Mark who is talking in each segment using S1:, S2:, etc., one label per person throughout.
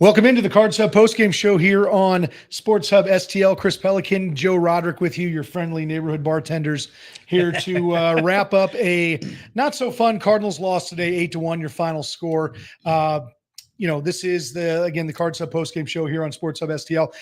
S1: Welcome into the Hub Postgame show here on Sports Hub STL. Chris Pelikan, Joe Roderick with you, your friendly neighborhood bartenders, here to wrap up a not so fun Cardinals loss today, 8-1, your final score. This is the Hub Postgame show here on Sports Hub STL.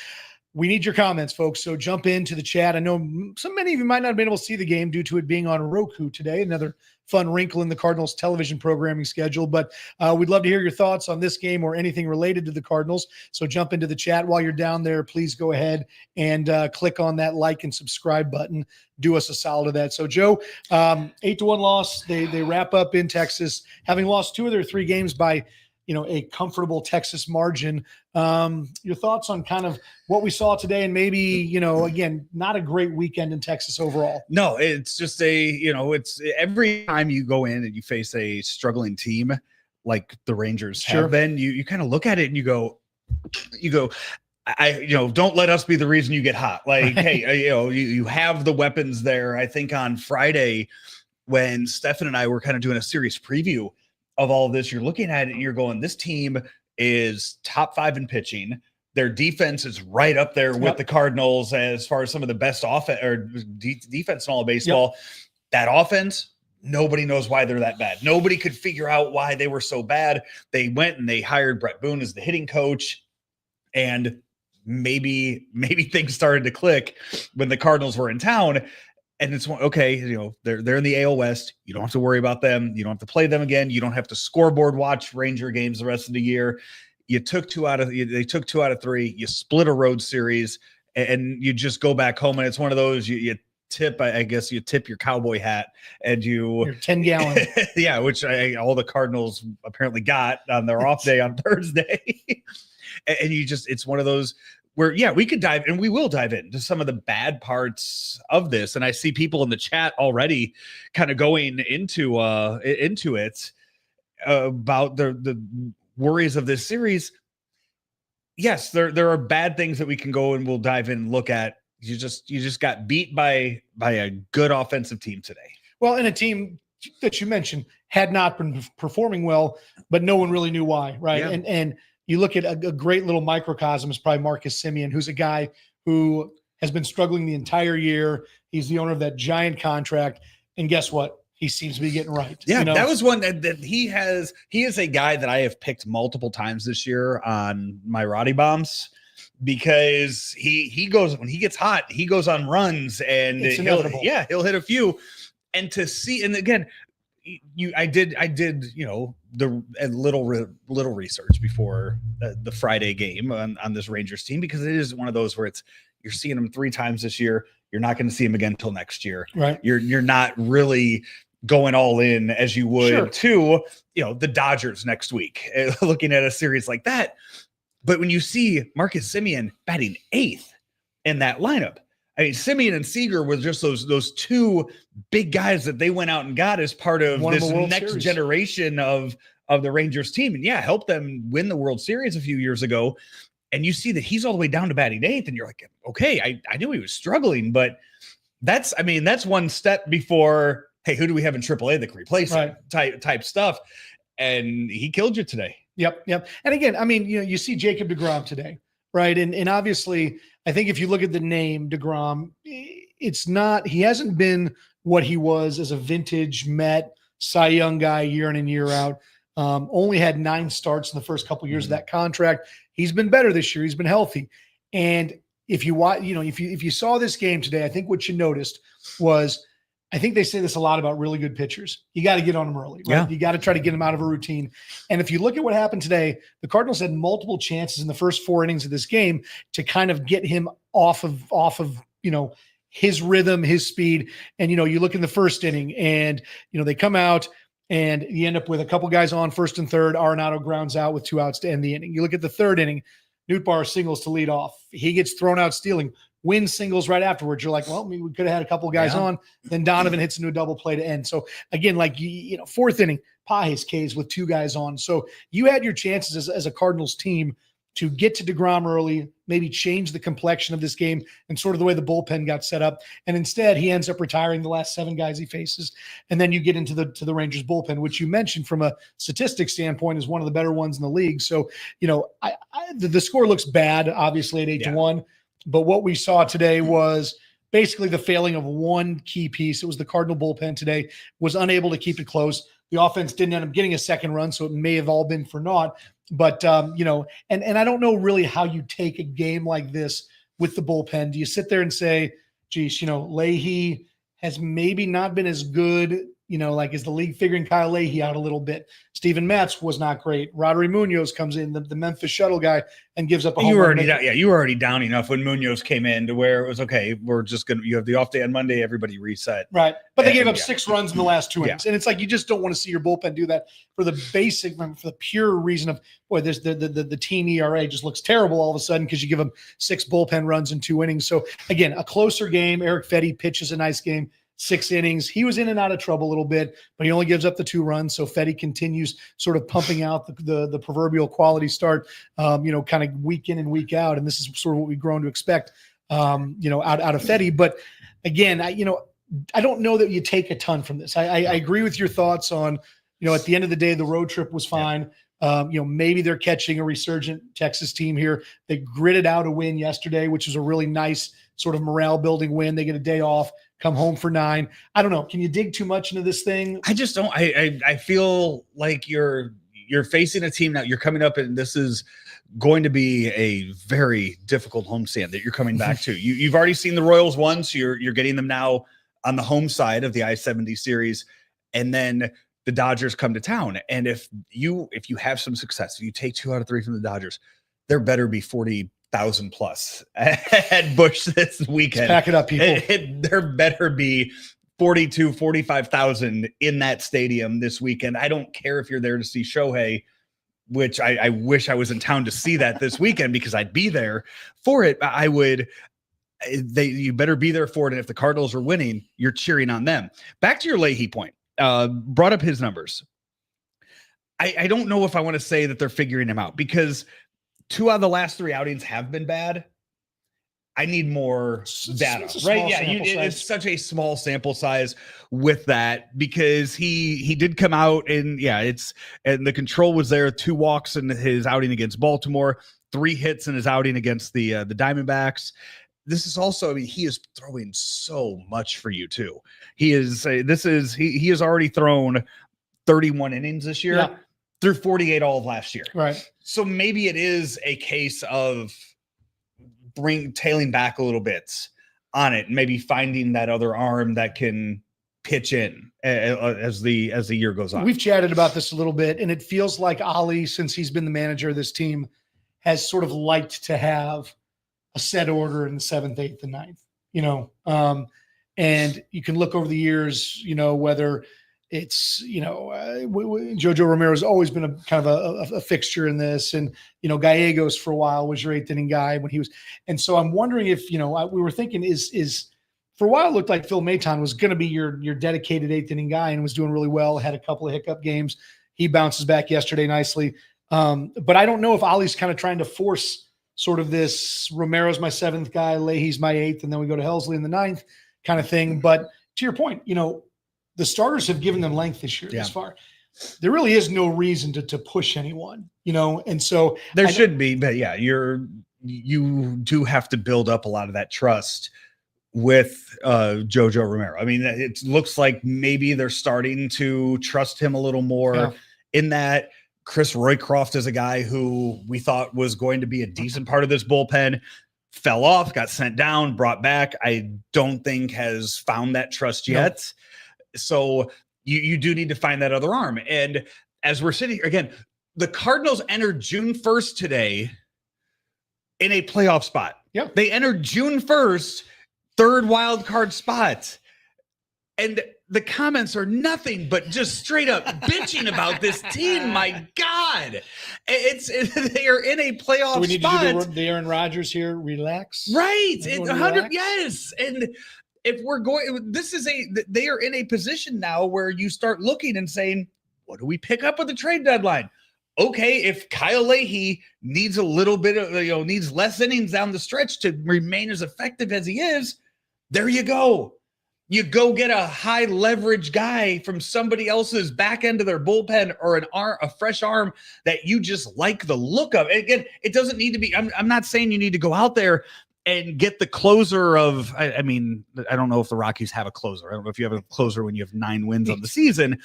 S1: We need your comments, folks. So jump into the chat. I know many of you might not have been able to see the game due to it being on Roku today. Another fun wrinkle in the Cardinals television programming schedule. But we'd love to hear your thoughts on this game or anything related to the Cardinals. So jump into the chat while you're down there. Please go ahead and click on that like and subscribe button. Do us a solid of that. So, Joe, 8-1 loss. They wrap up in Texas, having lost 2 of their 3 games by a comfortable Texas margin. Your thoughts on kind of what we saw today and maybe, again, not a great weekend in Texas overall.
S2: No, it's just it's every time you go in and you face a struggling team like the Rangers have been, you kind of look at it and you go, don't let us be the reason you get hot. Like, hey, you have the weapons there. I think on Friday when Stefan and I were kind of doing a series preview of all of this, you're looking at it and you're going, this team is top 5 in pitching. Their defense is right up there with the Cardinals as far as some of the best offense or defense in all of baseball. That offense, nobody knows why they're that bad. Nobody could figure out why they were so bad. They went and they hired Brett Boone as the hitting coach, and maybe things started to click when the Cardinals were in town. And it's okay, they're in the AL West. You don't have to worry about them. You don't have to play them again. You don't have to scoreboard watch Ranger games the rest of the year. They took 2 out of 3. You split a road series, and you just go back home. And it's one of those you tip. I guess you tip your cowboy hat and your
S1: 10-gallon.
S2: Yeah, which all the Cardinals apparently got on their off day on Thursday. And it's one of those where, we could dive, and we will dive into some of the bad parts of this. And I see people in the chat already kind of going into it about the worries of this series. Yes, there are bad things that we can go and we'll dive in and look at. You just got beat by a good offensive team today. Well,
S1: and a team that you mentioned had not been performing well, but no one really knew why, right?
S2: Yeah.
S1: And you look at a great little microcosm is probably Marcus Semien, who's a guy who has been struggling the entire year. He's the owner of that giant contract. And guess what? He seems to be getting right.
S2: Yeah, that was one that he has. He is a guy that I have picked multiple times this year on my Roddy bombs because he goes, when he gets hot, he goes on runs and he'll hit a few. And to see, and again, I did the little research before the Friday game on this Rangers team, because it is one of those where you're seeing them 3 times this year. You're not going to see him again until next year.
S1: Right.
S2: You're not really going all in as you would to the Dodgers next week, looking at a series like that. But when you see Marcus Semien batting 8th in that lineup, I mean, Semien and Seager were just those 2 big guys that they went out and got as part of this next generation of the Rangers team. And helped them win the World Series a few years ago. And you see that he's all the way down to batting 8th, and you're like, okay, I knew he was struggling, but that's one step before, hey, who do we have in AAA that can replace him type stuff. And he killed you today.
S1: Yep. And again, you see Jacob deGrom today, right? And obviously, I think if you look at the name deGrom, he hasn't been what he was as a vintage Met Cy Young guy year in and year out. Only had 9 starts in the first couple of years of that contract. He's been better this year. He's been healthy. And if you watch, if you saw this game today, I think what you noticed was, I think they say this a lot about really good pitchers. You got to get on them early, right?
S2: Yeah.
S1: You got to try to get them out of a routine. And if you look at what happened today, the Cardinals had multiple chances in the first 4 innings of this game to kind of get him off of his rhythm, his speed. And you look in the first inning, and they come out and you end up with a couple guys on first and third. Arenado grounds out with 2 outs to end the inning. You look at the 3rd inning, Nootbaar singles to lead off. He gets thrown out stealing. Wins singles right afterwards. You're like, well, we could have had a couple of guys on. Then Donovan hits into a double play to end. So again, 4th inning, Pages K's with 2 guys on. So you had your chances as a Cardinals team to get to deGrom early, maybe change the complexion of this game and sort of the way the bullpen got set up. And instead, he ends up retiring the last 7 guys he faces. And then you get into the Rangers bullpen, which you mentioned from a statistics standpoint is one of the better ones in the league. So, the score looks bad, obviously at 8-1, but what we saw today was basically the failing of one key piece. It was the Cardinal bullpen today, was unable to keep it close. The offense didn't end up getting a second run, so it may have all been for naught. But, and I don't know really how you take a game like this with the bullpen. Do you sit there and say, geez, Leahy has maybe not been as good, like is the league figuring Kyle Leahy out a little bit? Steven Matz was not great. Roderick Munoz comes in, the Memphis shuttle guy, and gives up a home run.
S2: You were already down enough when Munoz came in to where it was okay. You have the off day on Monday, everybody reset.
S1: Right. But they gave up 6 runs in the last 2 innings. And it's like, you just don't want to see your bullpen do that for the pure reason of, boy, there's the team ERA just looks terrible all of a sudden because you give them 6 bullpen runs in 2 innings. So again, a closer game. Eric Fetty pitches a nice game. 6 innings. He was in and out of trouble a little bit, but he only gives up the 2 runs. So Fetty continues sort of pumping out the proverbial quality start, kind of week in and week out. And this is sort of what we've grown to expect, out of Fetty. But again, I don't know that you take a ton from this. I agree with your thoughts on, at the end of the day, the road trip was fine. Maybe they're catching a resurgent Texas team here. They gritted out a win yesterday, which was a really nice sort of morale building win. They get a day off, come home for 9. I don't know. Can you dig too much into this thing?
S2: I just don't. I feel like you're facing a team now. You're coming up, and this is going to be a very difficult homestand that you're coming back to. You've already seen the Royals once. You're getting them now on the home side of the I-70 series, and then the Dodgers come to town. And if you have some success, if you take 2 out of 3 from the Dodgers, there better be 40,000 plus at Busch this weekend.
S1: Let's pack it up, people.
S2: There better be 42, 45,000 in that stadium this weekend. I don't care if you're there to see Shohei, which I wish I was in town to see that this weekend because I'd be there for it. You better be there for it. And if the Cardinals are winning, you're cheering on them. Back to your Leahy point, brought up his numbers. I don't know if I want to say that they're figuring him out because 2 out of the last 3 outings have been bad. I need more data, right? Yeah, it's such a small sample size with that because he did come out and and the control was there. 2 walks in his outing against Baltimore, 3 hits in his outing against the Diamondbacks. This is also, he is throwing so much for you too. He has already thrown 31 innings this year through 48 all of last year.
S1: Right.
S2: So maybe it is a case of tailing back a little bit on it, and maybe finding that other arm that can pitch in as the year goes on.
S1: We've chatted about this a little bit, and it feels like Ali, since he's been the manager of this team, has sort of liked to have a set order in the 7th, 8th, and 9th, and you can look over the years, whether it's, Jojo Romero's always been a kind of a fixture in this. And, Gallegos for a while was your 8th inning guy when he was. And so I'm wondering if, we were thinking is for a while, it looked like Phil Maton was going to be your dedicated 8th inning guy and was doing really well, had a couple of hiccup games. He bounces back yesterday nicely. But I don't know if Ali's kind of trying to force sort of this Romero's my 7th guy, Leahy's my 8th, and then we go to Helsley in the 9th kind of thing. But to your point, the starters have given them length this year thus far. There really is no reason to push anyone, and so
S2: there should be, but you do have to build up a lot of that trust with Jojo Romero. I mean, it looks like maybe they're starting to trust him a little more in that. Chris Roycroft is a guy who we thought was going to be a decent part of this bullpen, fell off, got sent down, brought back. I don't think has found that trust yet. No. So you do need to find that other arm. And as we're sitting here, again, the Cardinals entered June 1st today in a playoff spot.
S1: Yep.
S2: They entered June 1st, 3rd wild card spot. And the comments are nothing but just straight up bitching about this team. My God. They are in a playoff
S1: so we need
S2: spot.
S1: To do the Aaron Rodgers here. Relax.
S2: Right. 100. Yes. And if we're going, they are in a position now where you start looking and saying, what do we pick up with the trade deadline? okay, if Kyle Leahy needs a little bit of, needs less innings down the stretch to remain as effective as he is, there you go. You go get a high leverage guy from somebody else's back end of their bullpen, or a fresh arm that you just like the look of. Again, it doesn't need to be, I'm not saying you need to go out there and get the closer of, I mean, I don't know if the Rockies have a closer. I don't know if you have a closer when you have 9 wins on the season.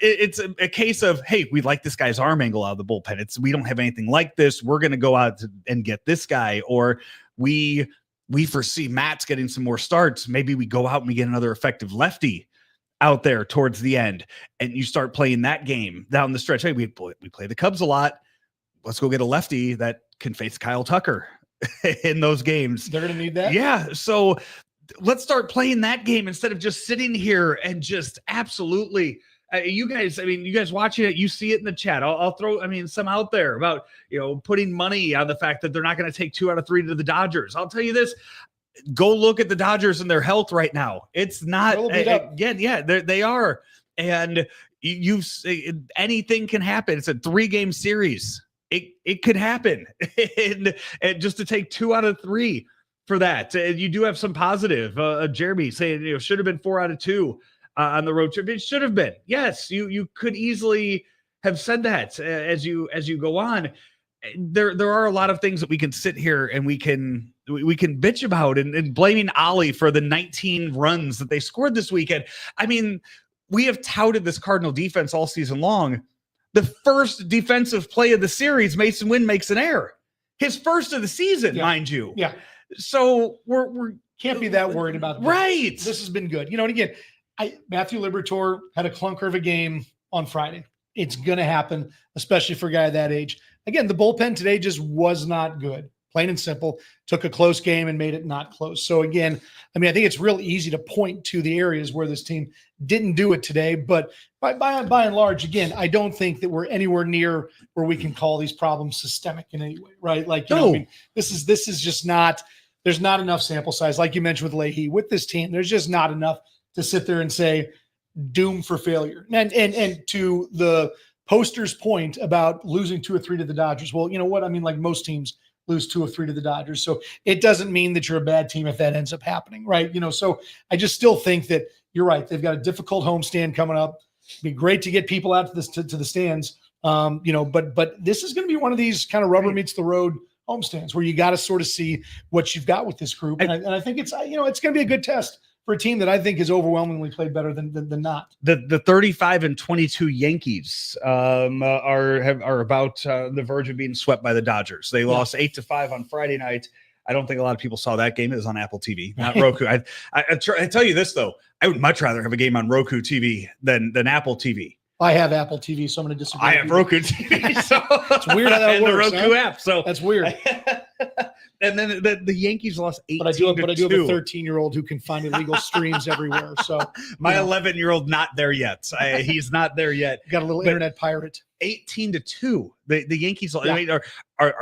S2: It's a case of, hey, we like this guy's arm angle out of the bullpen. We don't have anything like this. We're going to go out and get this guy, or we foresee Matt's getting some more starts. Maybe we go out and we get another effective lefty out there towards the end, and you start playing that game down the stretch. Hey, we play the Cubs a lot. Let's go get a lefty that can face Kyle Tucker in those games.
S1: They're going to need that.
S2: Yeah. So let's start playing that game instead of just sitting here and just absolutely you guys watching it, you see it in the chat. I'll throw, some out there about, putting money on the fact that they're not going to take 2 out of 3 to the Dodgers. I'll tell you this, go look at the Dodgers and their health right now. It's not, again, yeah, they are. And anything can happen. It's a 3-game series. It could happen. and just to take 2 out of 3 for that. You do have some positive, Jeremy saying, should have been 4 out of 2. On the road trip. It should have been. Yes, you could easily have said that as you go on. There are a lot of things that we can sit here and we can bitch about and blaming Ollie for the 19 runs that they scored this weekend. I mean, we have touted this Cardinal defense all season long. The first defensive play of the series, Mason Wynn makes an error. His first of the season, mind you.
S1: Yeah.
S2: So we're
S1: can't be that worried about that.
S2: Right.
S1: This has been good. And again, Matthew Liberatore had a clunker of a game on Friday. It's going to happen, especially for a guy that age. Again, the bullpen today just was not good. Plain and simple. Took a close game and made it not close. So again, I think it's real easy to point to the areas where this team didn't do it today. But by and large, again, I don't think that we're anywhere near where we can call these problems systemic in any way, right? Like, this is just not. There's not enough sample size, like you mentioned with Leahy. With this team, there's just not enough to sit there and say doomed for failure. And to the poster's point about losing 2 or 3 to the Dodgers. Well, you know what? Like most teams lose 2 or 3 to the Dodgers. So it doesn't mean that you're a bad team if that ends up happening, right? So I just still think that you're right. They've got a difficult homestand coming up. It'd be great to get people out to the stands. But this is going to be one of these kind of rubber meets the road homestands where you got to sort of see what you've got with this group. And I think it's going to be a good test for a team that I think is overwhelmingly played better than not.
S2: The 35-22 Yankees are about the verge of being swept by the Dodgers. They lost 8-5 on Friday night. I don't think a lot of people saw that game. It was on Apple TV, not Roku. I tell you this though, I would much rather have a game on Roku TV than Apple TV.
S1: I have Apple TV, so I'm going to disagree.
S2: I have Roku TV, so
S1: it's weird how that works.
S2: The Roku app, so
S1: that's weird.
S2: And then the Yankees lost 18-2.
S1: But I do have a 13-year-old who can find illegal streams everywhere. So
S2: my 11-year-old not there yet. He's not there yet.
S1: Got a little internet pirate.
S2: 18-2. The Yankees. Are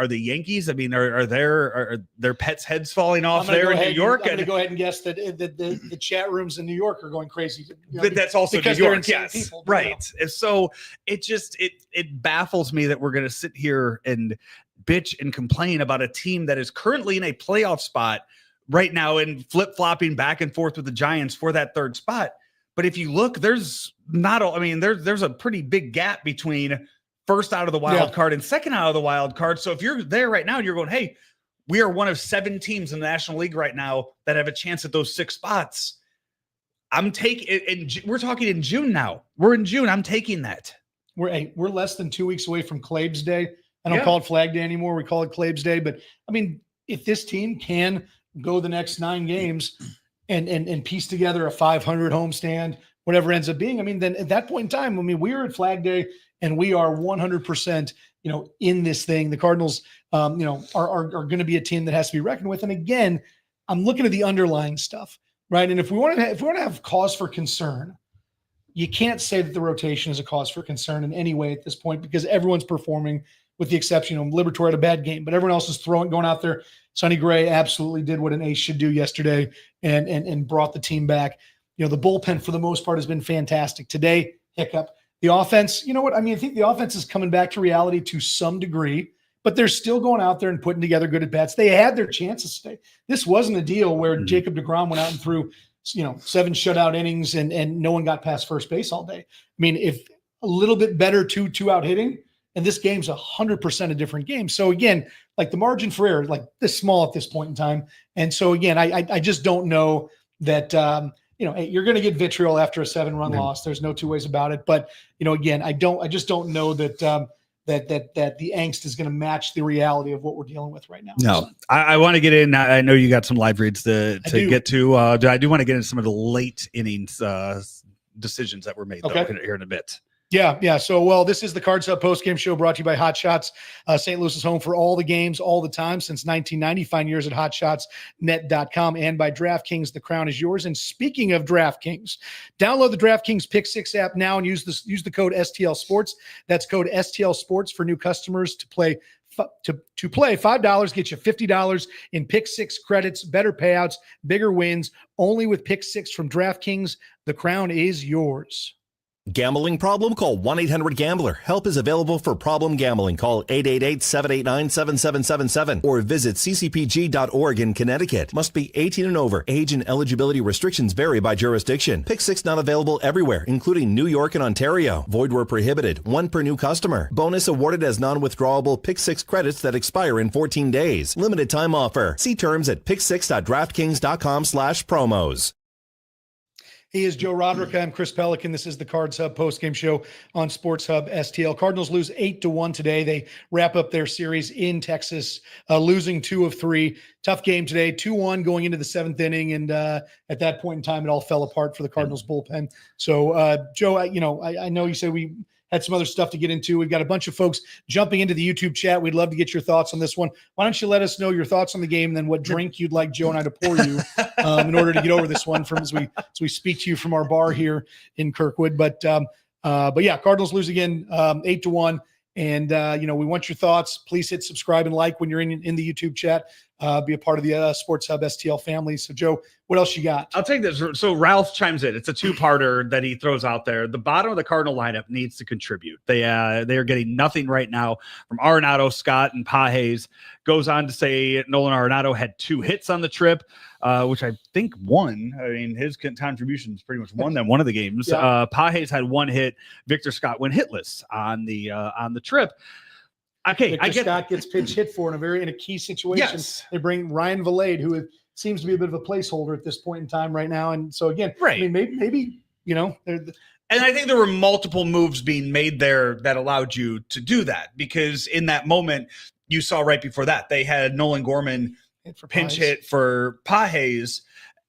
S2: the Yankees? Are their pets' heads falling off there in New York?
S1: I'm going to go ahead and guess that the chat rooms in New York are going crazy.
S2: But that's also New York, yes, people, right. So it baffles me that we're going to sit here and bitch and complain about a team that is currently in a playoff spot right now and flip-flopping back and forth with the Giants for that 3rd spot. But if you look, there's a pretty big gap between first out of the wild card and second out of the wild card. So if you're there right now and you're going, hey, we are one of 7 teams in the National League right now that have a chance at those 6 spots. I'm taking it. We're talking in June now. We're in June. I'm taking that.
S1: We're less than 2 weeks away from Claves Day. I don't call it Flag Day anymore. We call it Claves Day. But if this team can go the next 9 games and piece together a 500 homestand, whatever ends up being, then at that point in time, we're at Flag Day and we are 100%, in this thing. The Cardinals, are going to be a team that has to be reckoned with. And again, I'm looking at the underlying stuff, right? And if we want to have cause for concern, you can't say that the rotation is a cause for concern in any way at this point because everyone's performing. With the exception of Liberatore had a bad game, but everyone else is going out there. Sonny Gray absolutely did what an ace should do yesterday and brought the team back. The bullpen for the most part has been fantastic. Today, hiccup. The offense, you know what? I mean, I think the offense is coming back to reality to some degree, but they're still going out there and putting together good at-bats. They had their chances today. This wasn't a deal where Jacob deGrom went out and threw, 7 shutout innings and no one got past first base all day. I mean, if a little bit better two-out hitting, and this game's 100% a different game. So again, like the margin for error, like this small at this point in time. And so again, I just don't know that, hey, you're going to get vitriol after a 7-run loss. There's no two ways about it. But, again, I just don't know that that the angst is going to match the reality of what we're dealing with right now.
S2: No, I want to get in. I know you got some live reads to get to. I do want to get into some of the late innings decisions that were made here in a bit.
S1: Yeah. So, this is the Cards Hub Postgame Show brought to you by Hot Shots. St. Louis is home for all the games, all the time since 1990. Find yours at hotshotsnet.com and by DraftKings. The crown is yours. And speaking of DraftKings, download the DraftKings Pick 6 app now and use the code STL Sports. That's code STL Sports for new customers to play. To play, $5 gets you $50 in Pick 6 credits, better payouts, bigger wins. Only with Pick 6 from DraftKings. The crown is yours.
S3: Gambling problem? Call 1-800-GAMBLER. Help is available for problem gambling. Call 888-789-7777 or visit ccpg.org in Connecticut. Must be 18 and over. Age and eligibility restrictions vary by jurisdiction. Pick 6 not available everywhere, including New York and Ontario. Void where prohibited. 1 per new customer. Bonus awarded as non-withdrawable Pick 6 credits that expire in 14 days. Limited time offer. See terms at pick6.draftkings.com/promos.
S1: He is Joe Roderick. I'm Chris Pelikan. This is the Cards Hub postgame show on Sports Hub STL. Cardinals lose 8-1 today. They wrap up their series in Texas, losing 2 of 3. Tough game today, 2-1 going into the 7th inning. And at that point in time, it all fell apart for the Cardinals bullpen. So, Joe, I know you said we had some other stuff to get into. We've got a bunch of folks jumping into the YouTube chat. We'd love to get your thoughts on this one. Why don't you let us know your thoughts on the game and then what drink you'd like Joe and I to pour you in order to get over this one as we speak to you from our bar here in Kirkwood. But yeah, Cardinals lose again, 8-1. And, we want your thoughts. Please hit subscribe and like when you're in the YouTube chat. Be a part of the Sports Hub STL family. So, Joe, what else you got?
S2: I'll take this. So Ralph chimes in. It's a 2-parter that he throws out there. The bottom of the Cardinal lineup needs to contribute. They are getting nothing right now from Arenado, Scott, and Pages. Goes on to say Nolan Arenado had 2 hits on the trip, which I think won. I mean, his contributions pretty much won them one of the games. Yeah. Pages had 1 hit. Victor Scott went hitless on the trip. Okay,
S1: Scott gets pinch hit for in a key situation.
S2: Yes.
S1: They bring Ryan Valade, who seems to be a bit of a placeholder at this point in time right now. And so again,
S2: right.
S1: I mean, maybe and
S2: I think there were multiple moves being made there that allowed you to do that, because in that moment you saw right before that they had Nolan Gorman pinch hit for Pages,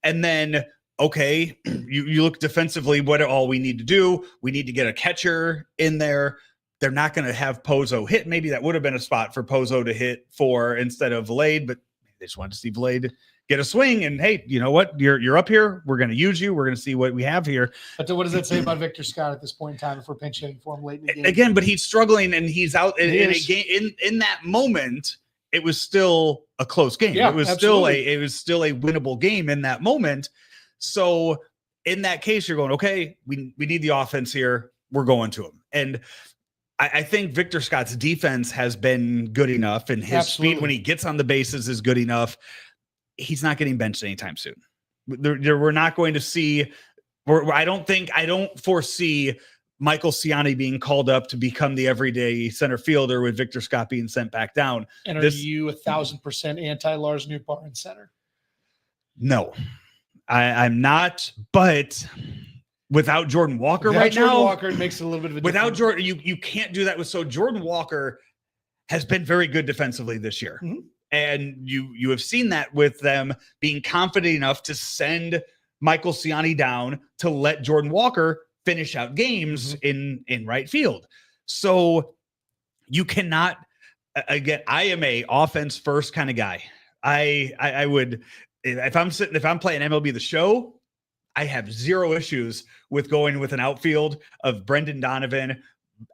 S2: and then okay, you look defensively. What all we need to do? We need to get a catcher in there. They're not going to have Pozo hit. Maybe that would have been a spot for Pozo to hit for instead of Valade, but they just wanted to see Valade get a swing. And hey, you know what? You're up here. We're going to use you. We're going to see what we have here.
S1: But what does that say about Victor Scott at this point in time if we're pinch hitting for him late in the game?
S2: Again, but he's struggling and he's out in a game. In that moment, it was still a close game.
S1: Yeah,
S2: it was
S1: absolutely.
S2: still a winnable game in that moment. So in that case, you're going, okay, we need the offense here. We're going to him. And I think Victor Scott's defense has been good enough, and his speed when he gets on the bases is good enough. He's not getting benched anytime soon. We're not going to see. I don't foresee Michael Ciani being called up to become the everyday center fielder with Victor Scott being sent back down.
S1: And are you 1,000% anti Lars Nootbaar in center?
S2: No, I'm not. But without Jordan Walker
S1: Walker, it makes it a little bit of a
S2: without
S1: difference.
S2: Jordan, you can't do that with. So Jordan Walker has been very good defensively this year.
S1: Mm-hmm.
S2: And you have seen that with them being confident enough to send Michael Ciani down to let Jordan Walker finish out games in right field. So you cannot, again, I am a offense first kind of guy. I would, if I'm playing MLB The Show, I have 0 issues with going with an outfield of Brendan Donovan,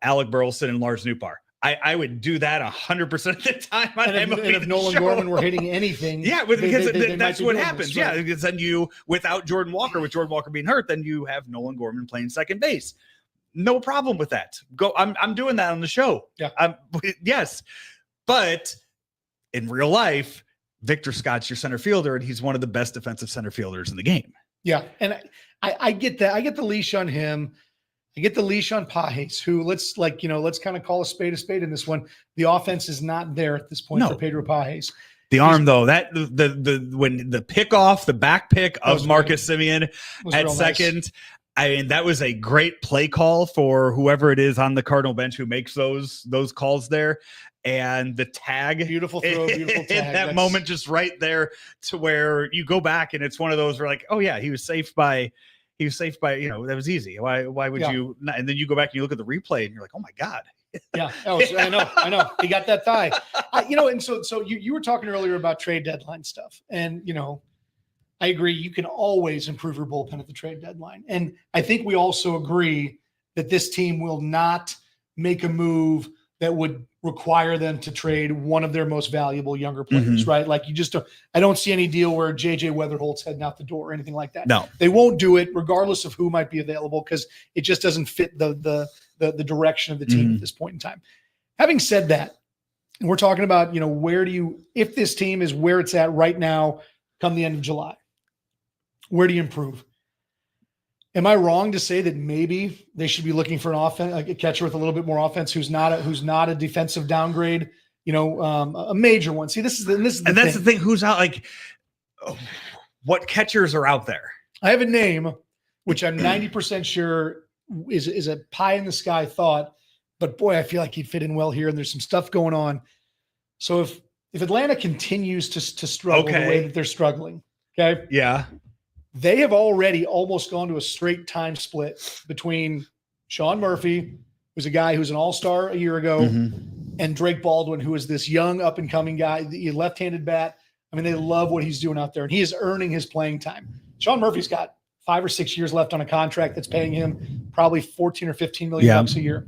S2: Alec Burleson, and Lars Nootbaar. I would do that 100% of the time on MLB.
S1: And if Nolan Gorman were hitting anything,
S2: because that's what happens.
S1: Right?
S2: Yeah, because then without Jordan Walker, with Jordan Walker being hurt, then you have Nolan Gorman playing second base. No problem with that. Go. I'm doing that on the show.
S1: Yeah.
S2: Yes. But in real life, Victor Scott's your center fielder, and he's one of the best defensive center fielders in the game.
S1: Yeah. And I get that. I get the leash on him. I get the leash on Pages, who let's kind of call a spade in this one. The offense is not there at this point for Pedro Pages.
S2: The arm, though, that when the pickoff, the back pick of Marcus Semien at second, nice. I mean, that was a great play call for whoever it is on the Cardinal bench who makes those calls there. And the tag,
S1: beautiful throw, beautiful tag.
S2: In that moment, just right there to where you go back and it's one of those where like, oh yeah, he was safe by, that was easy. Why would you not? And then you go back and you look at the replay and you're like, oh my God.
S1: Yeah. Oh, I know. He got that thigh. And so you were talking earlier about trade deadline stuff. And, I agree. You can always improve your bullpen at the trade deadline. And I think we also agree that this team will not make a move that would require them to trade one of their most valuable younger players, right? Like I don't see any deal where JJ Weatherholt's heading out the door or anything like that.
S2: No,
S1: they won't do it regardless of who might be available because it just doesn't fit the direction of the team at this point in time. Having said that, and we're talking about, if this team is where it's at right now, come the end of July, where do you improve? Am I wrong to say that maybe they should be looking for an offense, like a catcher with a little bit more offense, who's not a defensive downgrade, a major one? See, this is the thing.
S2: Who's out? Like, what catchers are out there?
S1: I have a name, which I'm 90% sure is a pie in the sky thought, but boy, I feel like he'd fit in well here. And there's some stuff going on. So if Atlanta continues to struggle the way that they're struggling, okay,
S2: yeah.
S1: They have already almost gone to a straight time split between Sean Murphy, who's a guy who's an all-star a year ago, and Drake Baldwin, who is this young up-and-coming guy, the left-handed bat. I mean, they love what he's doing out there, and he is earning his playing time. Sean Murphy's got 5 or 6 years left on a contract that's paying him probably 14 or 15 million bucks a year.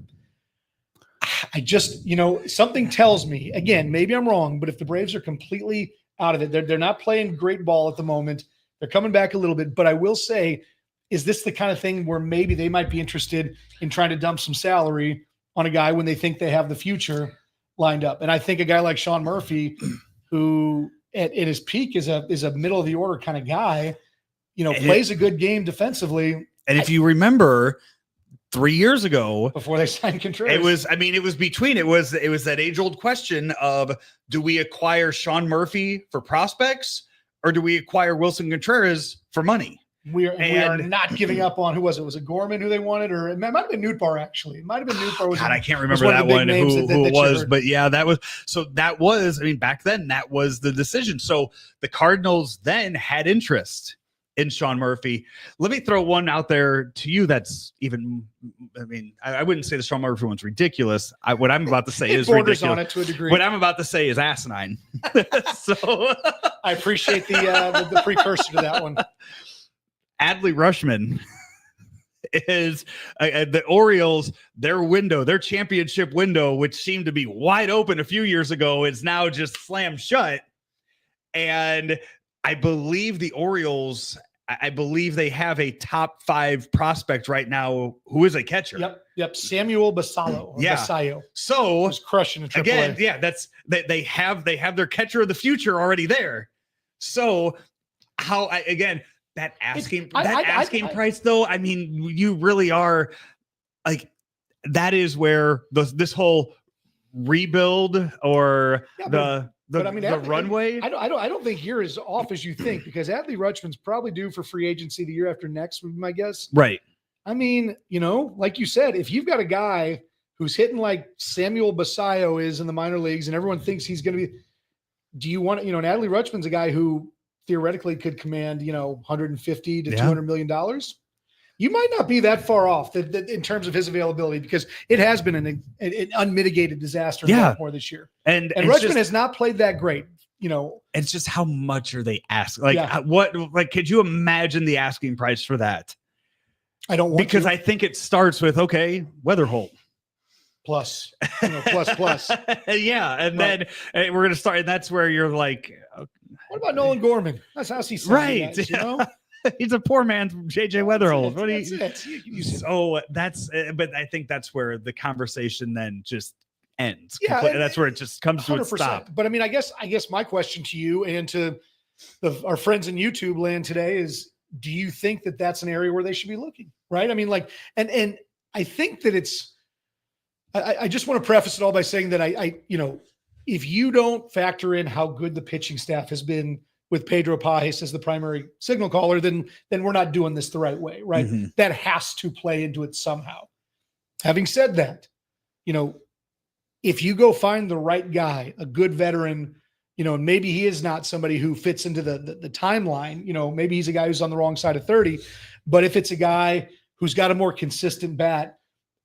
S1: I just, something tells me, again, maybe I'm wrong, but if the Braves are completely out of it, they're not playing great ball at the moment. They're coming back a little bit, but I will say, is this the kind of thing where maybe they might be interested in trying to dump some salary on a guy when they think they have the future lined up? And I think a guy like Sean Murphy, who at his peak is a middle of the order kind of guy, plays a good game defensively.
S2: And if you remember 3 years ago,
S1: before they signed Contreras,
S2: it was that age old question of, do we acquire Sean Murphy for prospects? Or do we acquire Wilson Contreras for money?
S1: We are not giving up on, who was it? Was it Gorman who they wanted? Or it might have been Nootbaar, actually. It might have been Nootbaar.
S2: God, I can't remember that one, who it was. But yeah, that was, back then, that was the decision. So the Cardinals then had interest in Sean Murphy. Let me throw one out there to you that's even, I wouldn't say the Sean Murphy one's ridiculous. What I'm about to say is ridiculous.
S1: On it to a degree.
S2: What I'm about to say is asinine. So
S1: I appreciate the precursor to that one.
S2: Adley Rutschman is the Orioles, their championship window, which seemed to be wide open a few years ago, is now just slammed shut. And I believe the Orioles, they have a top 5 prospect right now who is a catcher.
S1: Yep. Samuel Basallo. Basallo.
S2: So
S1: was crushing it.
S2: Again, they have their catcher of the future already there. So that asking price though, you really are like, that is where this whole rebuild or the runway.
S1: I don't think you're as off as you think, because Adley Rutschman's probably due for free agency the year after next, would be my guess.
S2: Right.
S1: Like you said, if you've got a guy who's hitting like Samuel Basallo is in the minor leagues and everyone thinks he's going to be, do you want to, and Adley Rutschman's a guy who theoretically could command, 150 to $200 million. You might not be that far off in terms of his availability, because it has been an unmitigated disaster in Baltimore this year. And Rutschman has not played that great.
S2: It's just, how much are they asking? Could you imagine the asking price for that?
S1: I don't want
S2: because
S1: to.
S2: I think it starts with, Weatherholt.
S1: Plus.
S2: Yeah. And then we're going to start. And that's where you're like,
S1: what about Nolan Gorman? That's how he
S2: right.
S1: Guys,
S2: He's a poor man's JJ Weatherholt. What do you?
S1: That's it.
S2: So that's, but I think that's where the conversation then just ends.
S1: Yeah,
S2: That's where it just comes to a stop.
S1: But I mean, I guess my question to you and to our friends in YouTube land today is, do you think that that's an area where they should be looking? Right. I mean, like, and I think that I just want to preface it all by saying that if you don't factor in how good the pitching staff has been with Pedro Pajes as the primary signal caller, then we're not doing this the right way, right?
S2: Mm-hmm.
S1: That has to play into it somehow. Having said that, if you go find the right guy, a good veteran, and maybe he is not somebody who fits into the timeline, maybe he's a guy who's on the wrong side of 30, but if it's a guy who's got a more consistent bat,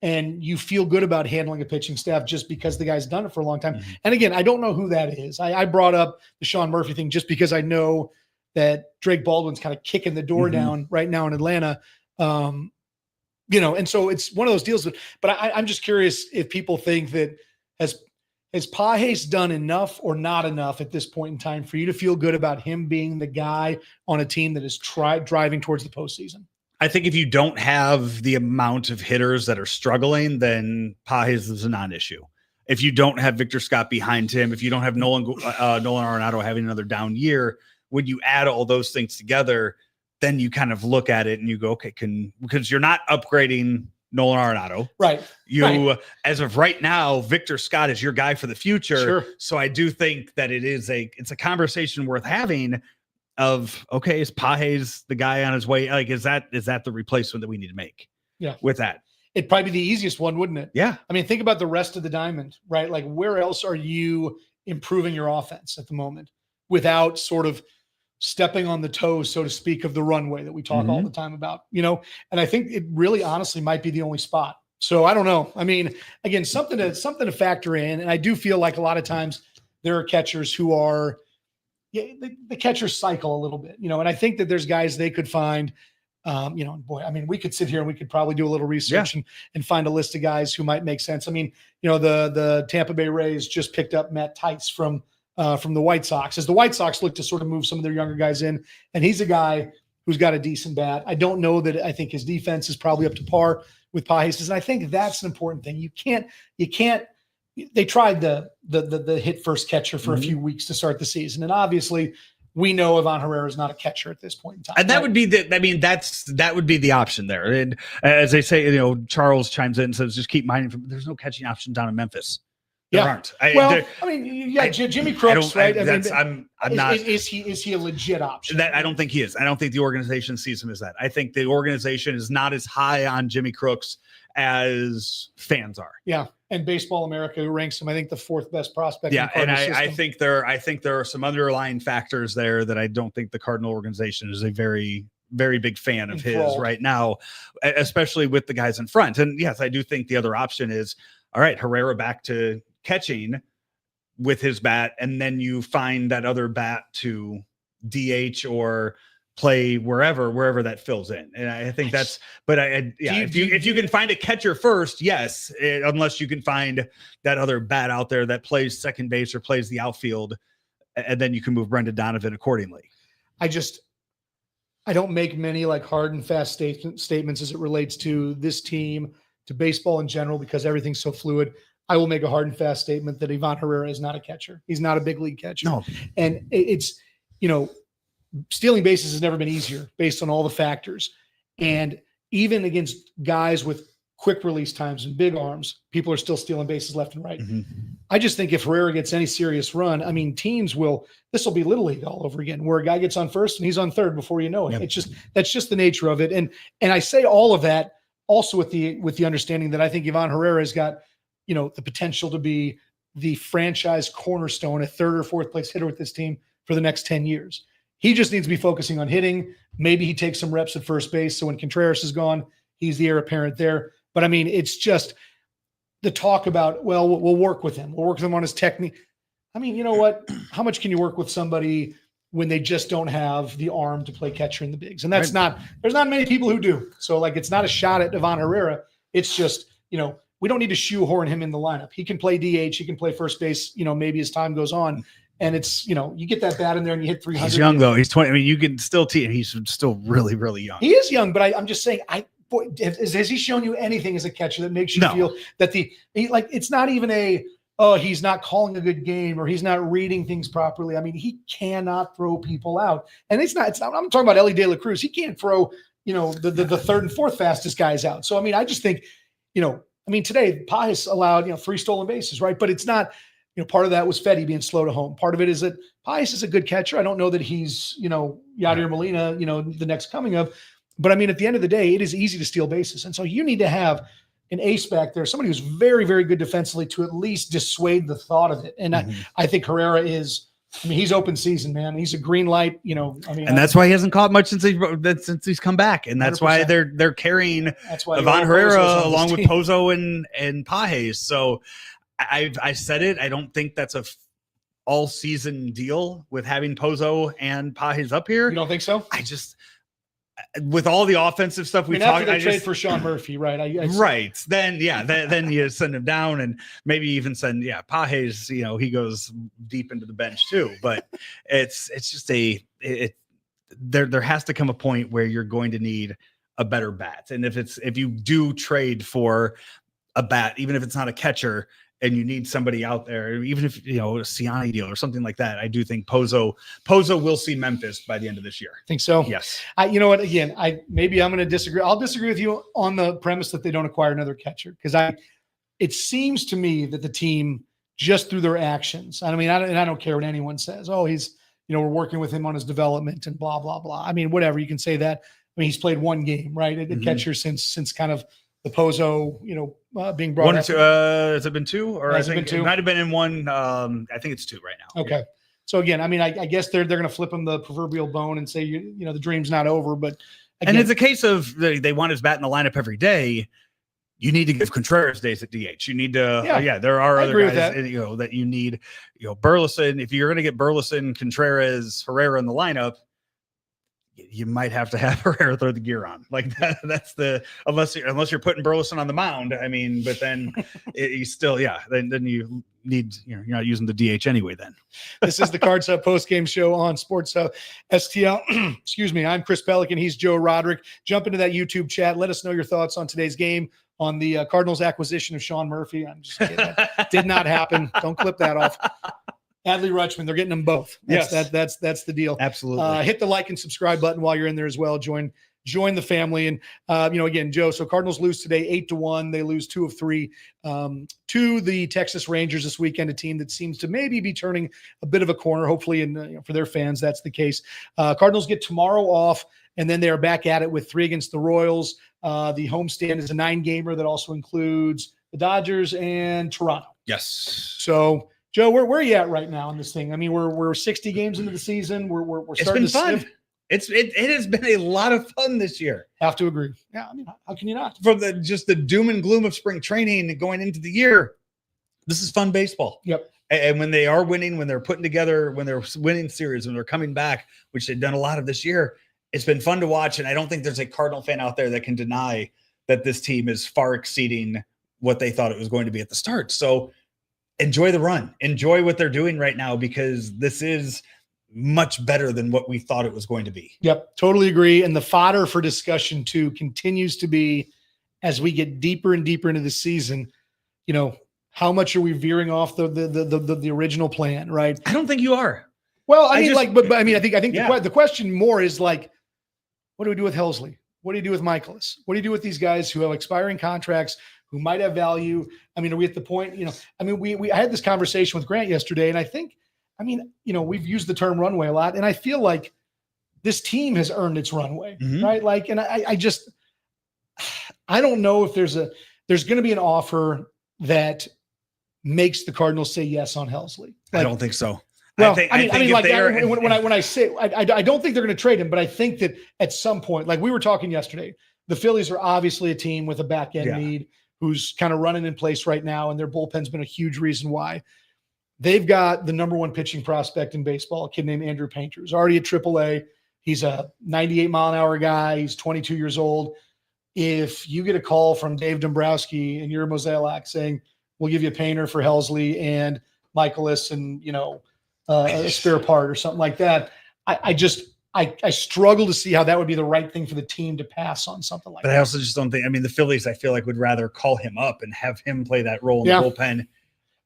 S1: and you feel good about handling a pitching staff just because the guy's done it for a long time. Mm-hmm. And again, I don't know who that is. I brought up the Sean Murphy thing just because I know that Drake Baldwin's kind of kicking the door down right now in Atlanta. And so it's one of those deals. But I'm just curious if people think that has Pajes done enough or not enough at this point in time for you to feel good about him being the guy on a team that is driving towards the postseason?
S2: I think if you don't have the amount of hitters that are struggling, then Pajes is a non-issue. If you don't have Victor Scott behind him, if you don't have Nolan Arenado having another down year, when you add all those things together, then you kind of look at it and you go, okay, because you're not upgrading Nolan Arenado.
S1: Right.
S2: As of right now, Victor Scott is your guy for the future.
S1: Sure.
S2: So I do think that it's a conversation worth having. Of okay, is Pajes the guy on his way? Like, is that the replacement that we need to make?
S1: Yeah,
S2: with that,
S1: it'd probably be the easiest one, wouldn't it?
S2: Yeah.
S1: I mean, think about the rest of the diamond, right? Like, where else are you improving your offense at the moment without sort of stepping on the toes, so to speak, of the runway that we talk all the time about? And I think it really, honestly, might be the only spot. So I don't know. I mean, again, something to factor in, and I do feel like a lot of times there are catchers who are. The catchers cycle a little bit, and I think that there's guys they could find, boy, I mean, we could sit here and we could probably do a little research and find a list of guys who might make sense. I mean, the Tampa Bay Rays just picked up Matt Tice from the White Sox as the White Sox look to sort of move some of their younger guys in, and he's a guy who's got a decent bat. I don't know that I think his defense is probably up to par with Pajes, and I think that's an important thing. You can't. They tried the hit first catcher for a few weeks to start the season. And obviously we know Ivan Herrera is not a catcher at this point in time.
S2: And that would be that would be the option there. And as they say, Charles chimes in and says, just keep minding there's no catching option down in Memphis. There aren't. Jimmy Crooks, right? I'm not. Is he a legit option? I don't think he is. I don't think the organization sees him as that. I think the organization is not as high on Jimmy Crooks as fans are.
S1: Yeah. And Baseball America ranks him, I think, the fourth best prospect.
S2: Yeah, and I think there are some underlying factors there that I don't think the Cardinal organization is a very, very big fan of his right now, especially with the guys in front. And yes, I do think the other option is, all right, Herrera back to catching with his bat, and then you find that other bat to DH or play wherever that fills in. And I think that's, but if you can find a catcher first, yes, unless you can find that other bat out there that plays second base or plays the outfield, and then you can move Brendan Donovan accordingly.
S1: I don't make many like hard and fast statements as it relates to this team, to baseball in general, because everything's so fluid. I will make a hard and fast statement that Ivan Herrera is not a catcher. He's not a big league catcher.
S2: No.
S1: And it's, stealing bases has never been easier based on all the factors. And even against guys with quick release times and big arms, people are still stealing bases left and right. Mm-hmm. I just think if Herrera gets any serious run, I mean, this will be Little League all over again, where a guy gets on first and he's on third before you know it. Yep. That's just the nature of it. And I say all of that also with the understanding that I think Ivan Herrera has got, the potential to be the franchise cornerstone, a third or fourth place hitter with this team for the next 10 years. He just needs to be focusing on hitting. Maybe he takes some reps at first base, so when Contreras is gone, he's the heir apparent there. But I mean, it's just the talk about, well, we'll work with him. We'll work with him on his technique. I mean, you know what? How much can you work with somebody when they just don't have the arm to play catcher in the bigs? And there's not many people who do. So it's not a shot at Ivan Herrera. It's just, we don't need to shoehorn him in the lineup. He can play DH. He can play first base, maybe as time goes on. And it's, you get that bat in there and you hit 300.
S2: He's young though. He's 20. I mean, you can still he's still really, really young.
S1: He is young, but I'm just saying, has he shown you anything as a catcher that makes you feel that it's not even he's not calling a good game or he's not reading things properly. I mean, he cannot throw people out. And it's not, I'm talking about Ellie De La Cruz. He can't throw, the third and fourth fastest guys out. So, I mean, I just think, today Pius allowed, 3 stolen bases, right? But it's not, part of that was Fetty being slow to home. Part of it is that Pius is a good catcher. I don't know that he's, Yadier Molina, the next coming of, but I mean, at the end of the day, it is easy to steal bases. And so you need to have an ace back there, somebody who's very, very good defensively to at least dissuade the thought of it. And I think Herrera is, he's open season, man. He's a green light,
S2: and that's why he hasn't caught much since he's come back. And that's 100%. Why they're carrying Ivan Herrera along with Pozo and Pages. So I said it. I don't think that's a all season deal with having Pozo and Pages up here.
S1: You don't think so?
S2: I just, with all the offensive stuff we talked,
S1: I trade for Sean Murphy, right?
S2: Right. Then you send him down and maybe even send Pages. He goes deep into the bench too. But it's just there has to come a point where you're going to need a better bat. And if you do trade for a bat, even if it's not a catcher, and you need somebody out there, even if, a Siani deal or something like that, I do think Pozo will see Memphis by the end of this year.
S1: Think so?
S2: Yes.
S1: You know what? Again, I'm going to disagree. I'll disagree with you on the premise that they don't acquire another catcher, because it seems to me that the team, just through their actions, I don't care what anyone says. Oh, he's, we're working with him on his development and blah, blah, blah. I mean, whatever, you can say that. I mean, he's played one game, right? A catcher since kind of the Pozo, being brought
S2: one or
S1: up.
S2: two. Has it been 2? Or I think it might have been in 1. I think it's 2 right now.
S1: Okay. Yeah. So again, I guess they're going to flip him the proverbial bone and say, the dream's not over. But again,
S2: and it's a case of they want his bat in the lineup every day. You need to give Contreras days at DH. You need to, there are other guys, that you need, Burleson. If you're going to get Burleson, Contreras, Herrera in the lineup, you might have to have Herrera throw the gear on like that. That's unless you're putting Burleson on the mound. I mean, but then you still, then you need, you're not using the DH anyway then.
S1: This is the Cards Hub Postgame Show on Sports Hub STL. Excuse me. I'm Chris Pelikan. He's Joe Roderick. Jump into that YouTube chat. Let us know your thoughts on today's game, on the Cardinals acquisition of Sean Murphy. I'm just kidding. That did not happen. Don't clip that off. Adley Rutschman, they're getting them both. That's the deal.
S2: Absolutely.
S1: Hit the like and subscribe button while you're in there as well. Join the family. And, again, Joe, so Cardinals lose today 8-1. They lose 2 of 3 to the Texas Rangers this weekend, a team that seems to maybe be turning a bit of a corner. Hopefully, and for their fans, that's the case. Cardinals get tomorrow off, and then they are back at it with 3 against the Royals. The homestand is a 9-gamer that also includes the Dodgers and Toronto.
S2: Yes.
S1: So, Joe, where are you at right now in this thing? I mean, we're 60 games into the season. We're starting to
S2: fun.
S1: sniff.
S2: It has been a lot of fun this year.
S1: Have to agree. Yeah, I mean, how can you not?
S2: From just the doom and gloom of spring training and going into the year, this is fun baseball.
S1: Yep.
S2: And when they are winning, when they're putting together, when they're winning series, when they're coming back, which they've done a lot of this year, it's been fun to watch. And I don't think there's a Cardinal fan out there that can deny that this team is far exceeding what they thought it was going to be at the start. So enjoy the run. Enjoy what they're doing right now, because this is much better than what we thought it was going to be.
S1: Yep, totally agree. And the fodder for discussion too continues to be, as we get deeper and deeper into the season, how much are we veering off the original plan, right?
S2: I don't think you are.
S1: Well, I think the question more is like, what do we do with Helsley? What do you do with Michaelis? What do you do with these guys who have expiring contracts, who might have value? I mean, are we at the point, I had this conversation with Grant yesterday, and I think, we've used the term runway a lot, and I feel like this team has earned its runway, right? Like, and I don't know if there's going to be an offer that makes the Cardinals say yes on Helsley.
S2: I don't think so.
S1: Well, when I say, I don't think they're going to trade him, but I think that at some point, like we were talking yesterday, the Phillies are obviously a team with a back end need who's kind of running in place right now. And their bullpen's been a huge reason why. They've got the number 1 pitching prospect in baseball, a kid named Andrew Painter, who's already at AAA. He's a 98-mile-an-hour guy. He's 22 years old. If you get a call from Dave Dombrowski and you're Mozeliak saying, we'll give you a Painter for Helsley and Michaelis and, a spare part or something like that. I struggle to see how that would be the right thing for the team to pass on something like that.
S2: But I also just don't think, I mean, the Phillies, I feel like would rather call him up and have him play that role in the bullpen.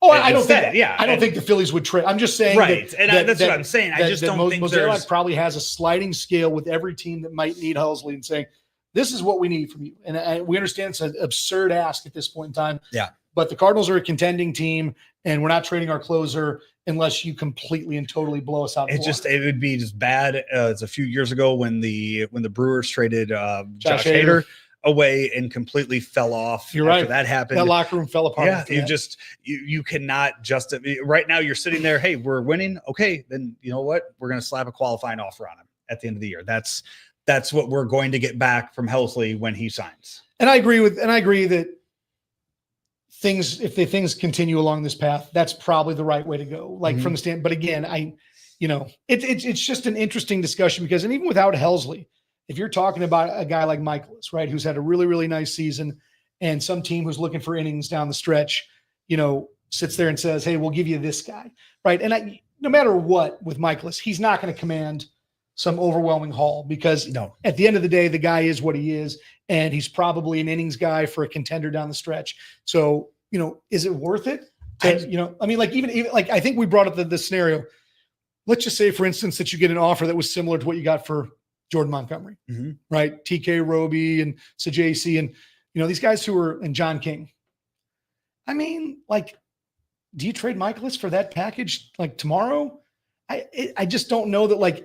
S1: Oh, I don't think. Yeah, I don't think the Phillies would trade. I'm just saying,
S2: right? That's what I'm saying. I just don't think
S1: Mozeliak probably has a sliding scale with every team that might need Helsley and saying, "This is what we need from you." And we understand it's an absurd ask at this point in time.
S2: Yeah.
S1: But the Cardinals are a contending team, and we're not trading our closer unless you completely and totally blow us out.
S2: It would be just bad. It's a few years ago when the Brewers traded Josh Hader away and completely fell off.
S1: You're right.
S2: That happened.
S1: That locker room fell apart.
S2: Yeah, you cannot just right now. You're sitting there. Hey, we're winning. Okay, then you know what? We're going to slap a qualifying offer on him at the end of the year. That's what we're going to get back from Helsley when he signs. And I agree that
S1: if things continue along this path, that's probably the right way to go. Like from the stand, but again, it's just an interesting discussion because, and even without Helsley, if you're talking about a guy like Michaelis, right, who's had a really, really nice season, and some team who's looking for innings down the stretch, sits there and says, "Hey, we'll give you this guy," right? And no matter what with Michaelis, he's not going to command some overwhelming haul because at the end of the day, the guy is what he is. And he's probably an innings guy for a contender down the stretch. So, is it worth it? I think we brought up the scenario. Let's just say, for instance, that you get an offer that was similar to what you got for Jordan Montgomery, right? TK Roby and Sajaci and, these guys and John King. I mean, do you trade Michaelis for that package tomorrow? I just don't know that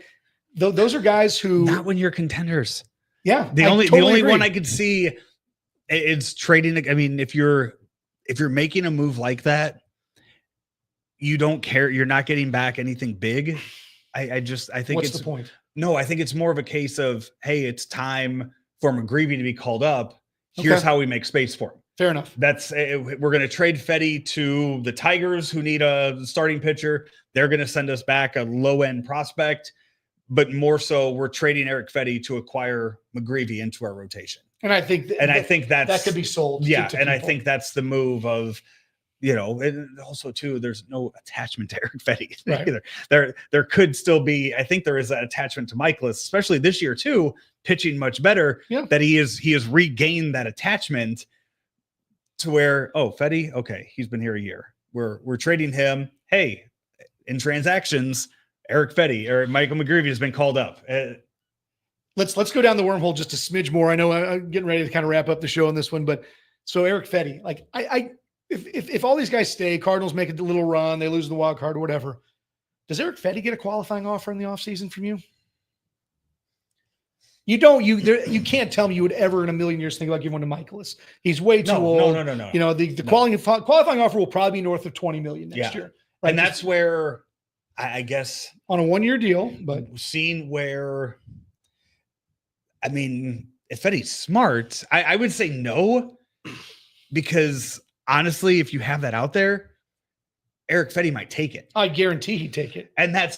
S1: those are guys who.
S2: Not when you're contenders.
S1: Yeah,
S2: the only one I could see is trading. I mean, if you're making a move like that, you don't care. You're not getting back anything big. I think
S1: what's the point?
S2: No, I think it's more of a case of, hey, it's time for McGreevy to be called up. Here's how we make space for him.
S1: Fair enough.
S2: We're going to trade Fetty to the Tigers, who need a starting pitcher. They're going to send us back a low end prospect. But more so, we're trading Eric Fetty to acquire McGreevy into our rotation.
S1: And I think that could be sold.
S2: Yeah. I think that's the move of, and also too, there's no attachment to Eric Fetty either. There could still be, I think there is that attachment to Michaelis, especially this year too, pitching much better, that he has regained that attachment to where, Fetty, okay, he's been here a year. We're trading him. Hey, in transactions, Eric Fetty or Michael McGreevy has been called up.
S1: Let's go down the wormhole just a smidge more. I know I'm getting ready to kind of wrap up the show on this one, but so Eric Fetty, if all these guys stay, Cardinals make a little run, they lose the wild card or whatever. Does Eric Fetty get a qualifying offer in the offseason from you? You don't. You can't tell me you would ever in a million years think about giving one to Michaelis. He's way too old.
S2: No.
S1: The qualifying offer will probably be north of $20 million next year.
S2: Right? And that's where. I guess
S1: on a 1-year deal, but
S2: seeing where, I mean, if Fetty's smart, I would say no, because honestly, if you have that out there, Eric Fetty might take it.
S1: I guarantee he'd take it.
S2: And that's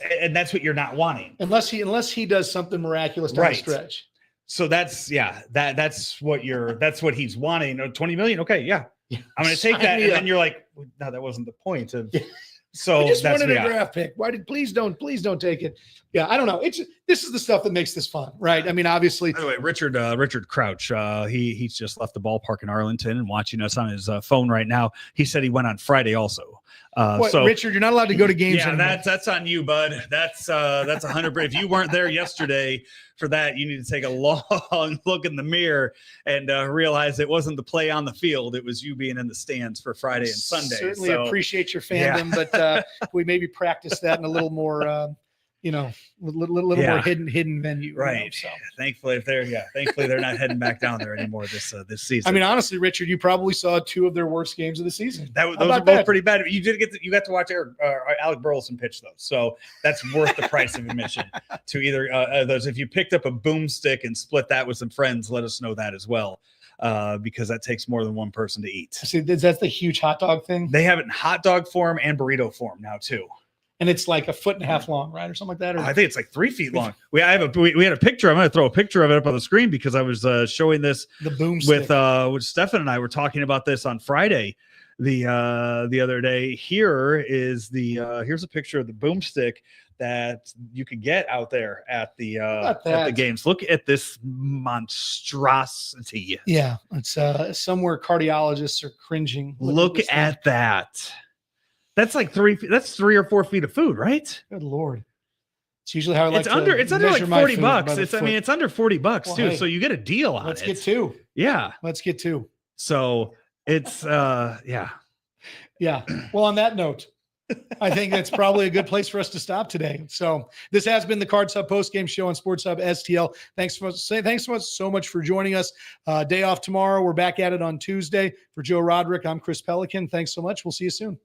S2: what you're not wanting.
S1: Unless he does something miraculous down the stretch.
S2: So that's what he's wanting. 20 million. Okay. Yeah. I'm going to take that. And then you're like, no, that wasn't the point of, so
S1: I just wanted a draft pick. Please don't take it. Yeah, I don't know. This is the stuff that makes this fun, right? I mean, obviously.
S2: By the way, Richard Crouch, he's just left the ballpark in Arlington and watching us on his phone right now. He said he went on Friday also. So
S1: Richard, you're not allowed to go to games.
S2: Yeah,
S1: anymore.
S2: that's on you, bud. That's 100%. If you weren't there yesterday for that, you need to take a long look in the mirror and realize it wasn't the play on the field. It was you being in the stands for Friday and Sunday.
S1: Certainly appreciate your fandom, but we maybe practice that in a little more, a little more hidden venue.
S2: Right.
S1: So.
S2: Thankfully they're not heading back down there anymore this season.
S1: I mean, honestly, Richard, you probably saw 2 of their worst games of the season.
S2: Those are both pretty bad. You got to watch Alec Burleson pitch those, so that's worth the price of admission to either those. If you picked up a boomstick and split that with some friends, let us know that as well, because that takes more than one person to eat.
S1: See, that's the huge hot dog thing.
S2: They have it in hot dog form and burrito form now too.
S1: And it's like 1.5 feet long, right? Or something like that. Or?
S2: I think it's like 3 feet long. We had a picture. I'm going to throw a picture of it up on the screen because I was showing this
S1: the boom
S2: with Stefan and I were talking about this on Friday. the other day. Here's a picture of the boomstick that you could get out there at the games. Look at this monstrosity.
S1: Yeah, it's somewhere cardiologists are cringing.
S2: Look at that. That's like 3 or 4 feet of food, right?
S1: Good Lord. It's usually how I like
S2: it's under like $40. It's under $40 too.
S1: Hey,
S2: so you get a deal on it.
S1: Let's get 2.
S2: Yeah.
S1: Let's get 2.
S2: So it's yeah.
S1: Yeah. Well, on that note, I think that's probably a good place for us to stop today. So this has been the Cards Hub Postgame Show on Sports Hub STL. Thanks so much for joining us. Day off tomorrow. We're back at it on Tuesday. For Joe Roderick, I'm Chris Pelikan. Thanks so much. We'll see you soon.